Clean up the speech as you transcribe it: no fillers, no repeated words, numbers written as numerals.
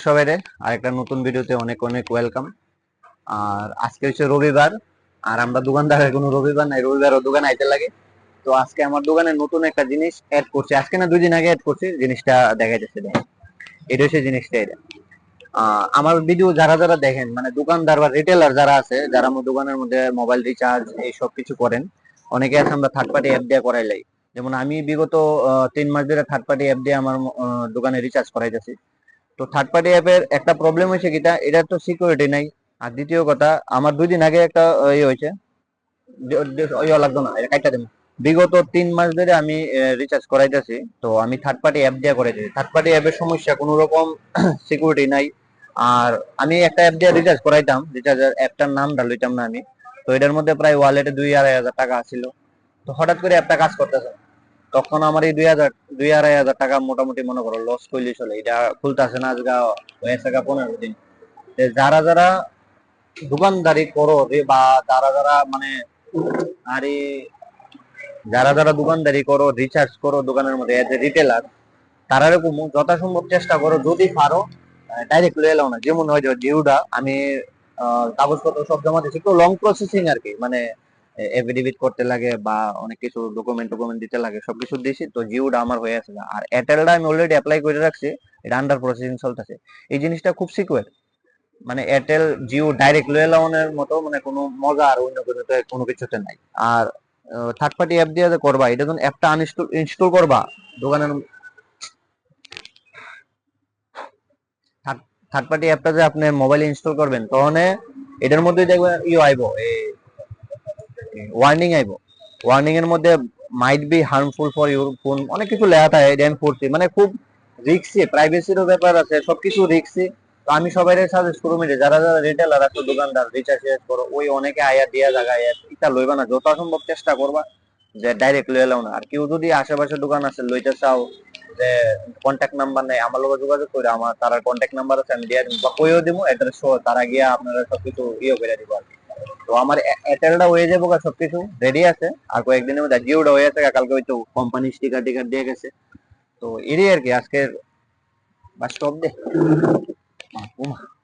সবাইরে আরেকটা নতুন ভিডিওতে অনেক অনেক ওয়েলকাম। আর আজকে হচ্ছে রবিবার, আর আমরা দোকানদারের কোনো রবিবার নাই, রবিবারও দোকানে আইতে লাগে। তো আজকে আমার দোকানে নতুন একটা জিনিস অ্যাড করছি, আজকে না 2 দিন আগে অ্যাড করছি, জিনিসটা দেখা যাচ্ছে। দেখেন, এটা হচ্ছে জিনিসটা। এটা আমার ভিডিও যারা যারা দেখেন, মানে দোকানদার বা রিটেলার যারা আছে, যারা আমার দোকানের মধ্যে মোবাইল রিচার্জ এই সব কিছু করেন, অনেকে আছে আমরা থার্ড পার্টি অ্যাপ দিয়ে করাইলাই। যেমন আমি বিগত 3 মাস ধরে থার্ড পার্টি অ্যাপ দিয়ে আমার দোকানে রিচার্জ করাইতেছি। তো থার্ড পার্টি অ্যাপের একটা প্রবলেম হয়েছে কিটা, এটা তো সিকিউরিটি নাই। আর দ্বিতীয় কথা, আমার 2 দিন আগে একটা ইয়ে হয়েছে, ইয়ে লাগতো না, এটা কাইটা দেন। বিগত 3 মাস ধরে আমি রিচার্জ করাইতেছি, তো আমি থার্ড পার্টি অ্যাপ দিয়ে করাইতেছি। থার্ড পার্টি অ্যাপের সমস্যা, কোনো রকম সিকিউরিটি নাই। আর আমি একটা অ্যাপ দিয়ে রিচার্জ করাইতাম, রিচার্জের অ্যাপটার নামটা লইতাম না আমি। তো এটার মধ্যে প্রায় ওয়ালেটে 2-2.5 হাজার টাকা ছিল। তো হঠাৎ করে অ্যাপটা কাজ করতেছে না। তখন আমার এই 2-2.5 হাজার টাকা মোটামুটি মনে করো লস করলে চলে। এটা খুলতেছে না, আজকে হয়েছে 15 দিন। যারা যারা দোকানদারি করো বা যারা যারা মানে আরে যারা যারা দোকানদারি করো, রিচার্জ করো দোকানের মধ্যে এজ এ রিটেলার, তারা এরকম যথাসম্ভব চেষ্টা করো, যদি পারো ডাইরেক্ট লয়ে এলাও না। যেমন হয় যে ডিউটা আমি কাগজপত্র সব জমা দিচ্ছি, একটু লং প্রসেসিং আর কি, মানে এফিডেভিট করতে লাগে বা অনেক কিছু ডকুমেন্ট টকুমেন্ট দিতে লাগে, সবকিছু দিয়েছি। তো জিওটা আমার হয়ে আছে। আর এয়ারটেলটা আমি অলরেডি অ্যাপ্লাই করে রাখছি, এটা আন্ডার প্রসেসিং চলতেছে। এই জিনিসটা খুব সিকিউর। মানে এয়ারটেল জিও ডাইরেক্ট লয়ে লাউনের মতো মানে কোনো মজা আর অন্য কোনো কিছুতে নাই। আর থার্ড পার্টি অ্যাপ দিয়ে যে করবা, এটা যখন অ্যাপটা আনইনস্টল ইনস্টল করবা দোকানের, থার্ড পার্টি অ্যাপটা যে আপনি মোবাইলে ইনস্টল করবেন, তখন এটার মধ্যে দেখবেন আইবো, ওয়ার্নিং আইবো। ওয়ার্নিং এর মধ্যে might be harmful for your phone, অনেক কিছু লেখা থাকে। এটা আমি পড়ছি, মানে খুব রিক্সি, প্রাইভেসিরও ব্যাপার আছে, সবকিছু রিক্সি। তো আমি সবাই সাজেস্ট করবো যে যারা যারা রিটেলার আছে, দোকানদার, রিচার্জ করো, ওই অনেকে আয়া দিয়া জায়গায় এটা লইবা না, যথাসম্ভব চেষ্টা করবা যে ডাইরেক্ট লয়ে লাও না। আর কেউ যদি আশেপাশে দোকান আছে লইতে চাও, যে কন্ট্যাক্ট নাম্বার নেই, আমার লোক যোগাযোগ করে, আমার তার কন্ট্যাক্ট নাম্বার আছে, আমি দিয়ে দিব বা কইও দিব অ্যাড্রেস সহ, তারা গিয়া আপনারা সবকিছু করে দিব আর কি। তো আমার এয়ারটেলটা হয়ে যাবো, সবকিছু রেডি আছে। আর কয়েকদিনের মধ্যে জিওটা হয়ে আছে, কালকে হয়তো কোম্পানি স্টিকার টিকার দিয়ে গেছে। তো এরই আর কি আজকের বাস্তব দে।